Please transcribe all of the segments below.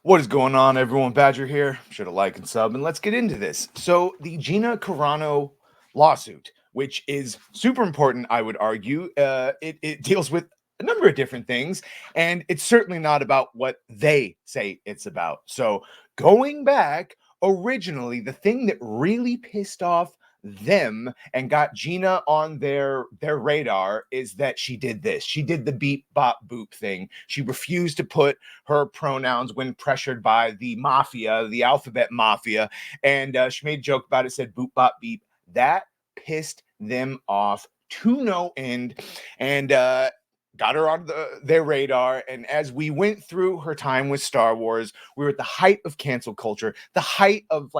What is going on, everyone? Badger here. Should have like and sub, and let's get into this. So, the Gina Carano lawsuit, which is super important, I would argue, it deals with a number of different things, and it's certainly not about what they say it's about. So, going back, originally, the thing that really pissed off them and got Gina on their radar is that she did this. She did the beep bop boop thing. She refused to put her pronouns when pressured by the mafia, the alphabet mafia. And she made a joke about it, said boop, bop, beep. That pissed them off to no end. And got her on their radar. And as we went through her time with Star Wars, we were at the height of cancel culture, the height of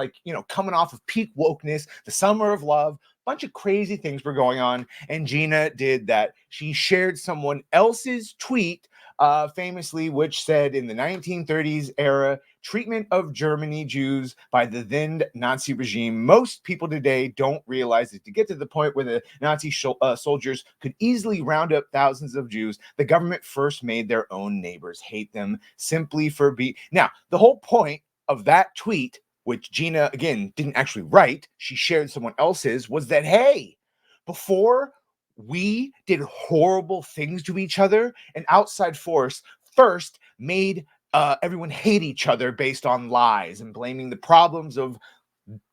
coming off of peak wokeness, the summer of love. Bunch of crazy things were going on, and Gina did that. She shared someone else's tweet, famously, which said in the 1930s era, treatment of Germany Jews by the then Nazi regime. Most people today don't realize that to get to the point where the Nazi soldiers could easily round up thousands of Jews, the government first made their own neighbors hate them simply for being. Now, the whole point of that tweet, which Gina, again, didn't actually write, she shared someone else's, was that, hey, before we did horrible things to each other, an outside force first made everyone hate each other based on lies and blaming the problems of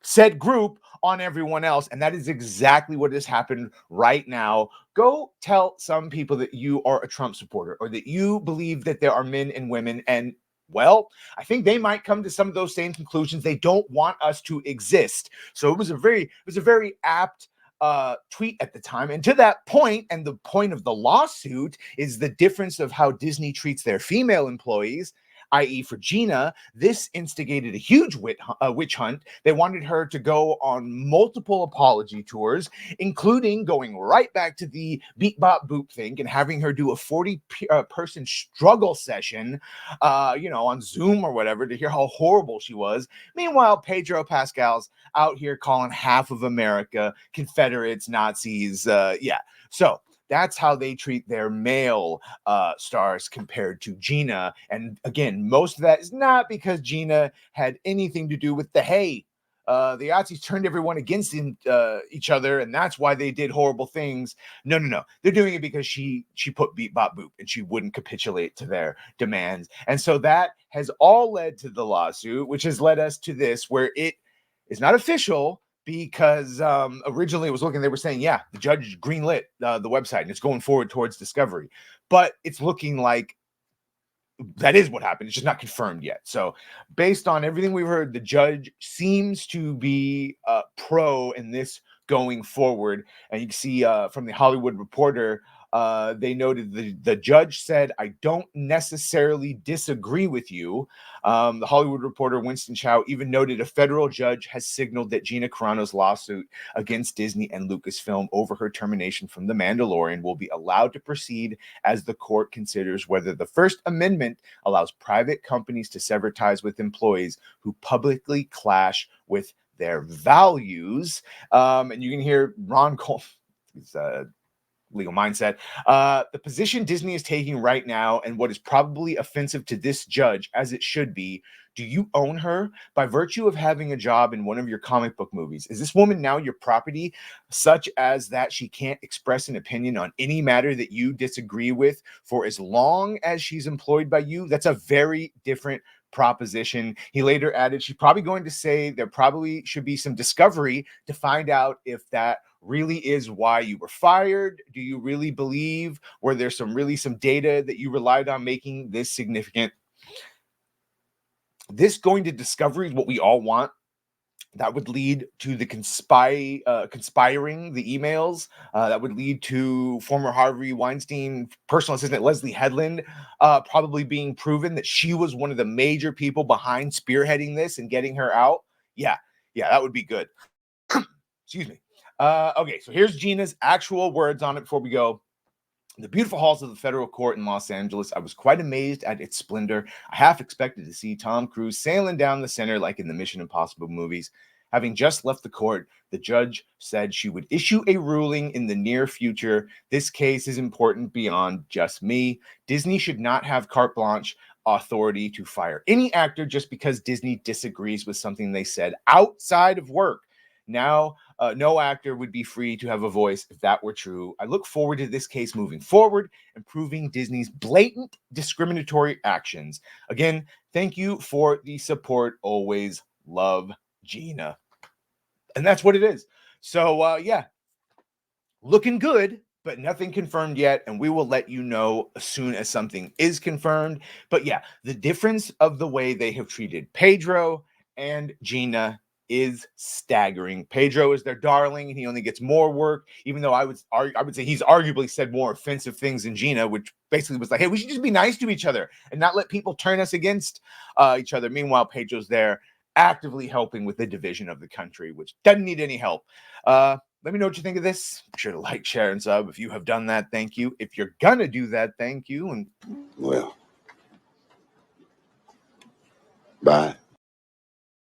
said group on everyone else. And that is exactly what has happened right now. Go tell some people that you are a Trump supporter or that you believe that there are men and women, and well, I think they might come to some of those same conclusions. They don't want us to exist. So it was a very apt tweet at the time. And to that point, and the point of the lawsuit is the difference of how Disney treats their female employees, i.e., for Gina, this instigated a huge witch hunt. They wanted her to go on multiple apology tours, including going right back to the beat bop boop thing and having her do a 40-person struggle session, on Zoom or whatever, to hear how horrible she was. Meanwhile, Pedro Pascal's out here calling half of America Confederates, Nazis. So that's how they treat their male stars compared to Gina. And again, most of that is not because Gina had anything to do with the the Nazis turned everyone against each other, and that's why they did horrible things. No. They're doing it because she put beep bop boop, and she wouldn't capitulate to their demands. And so that has all led to the lawsuit, which has led us to this, where it is not official, because originally it was looking, they were saying, yeah, the judge greenlit the website and it's going forward towards discovery. But it's looking like that is what happened. It's just not confirmed yet. So based on everything we've heard, the judge seems to be pro in this going forward. And you can see from the Hollywood Reporter, they noted the judge said, I don't necessarily disagree with you. The Hollywood Reporter, Winston Chow, even noted a federal judge has signaled that Gina Carano's lawsuit against Disney and Lucasfilm over her termination from The Mandalorian will be allowed to proceed as the court considers whether the First Amendment allows private companies to sever ties with employees who publicly clash with their values. And you can hear Ron Cole, legal mindset. The position Disney is taking right now, and what is probably offensive to this judge, as it should be, do you own her by virtue of having a job in one of your comic book movies? Is this woman now your property, such as that she can't express an opinion on any matter that you disagree with for as long as she's employed by you? That's a very different proposition. He later added, she's probably going to say there probably should be some discovery to find out if that really is why you were fired. Do you really believe, were there some data that you relied on making this significant? This going to discovery is what we all want. That would lead to the conspiring the emails. That would lead to former Harvey Weinstein personal assistant Leslie Headland probably being proven that she was one of the major people behind spearheading this and getting her out. Yeah, that would be good. Excuse me. Okay, so here's Gina's actual words on it before we go. In the beautiful halls of the federal court in Los Angeles, I was quite amazed at its splendor. I half expected to see Tom Cruise sailing down the center like in the Mission Impossible movies. Having just left the court, the judge said she would issue a ruling in the near future. This case is important beyond just me. Disney should not have carte blanche authority to fire any actor just because Disney disagrees with something they said outside of work. Now, no actor would be free to have a voice if that were true. I look forward to this case moving forward and proving Disney's blatant discriminatory actions. Again, thank you for the support. Always love, Gina. And that's what it is. So, yeah, looking good, but nothing confirmed yet. And we will let you know as soon as something is confirmed. But yeah, the difference of the way they have treated Pedro and Gina is staggering. Pedro is their darling, and he only gets more work, even though I would say he's arguably said more offensive things than Gina, which basically was like, hey, we should just be nice to each other and not let people turn us against each other. Meanwhile, Pedro's there actively helping with the division of the country, which doesn't need any help. Let me know what you think of this. Be sure to like, share, and sub. If you have done that, thank you. If you're gonna do that, thank you. And well, bye.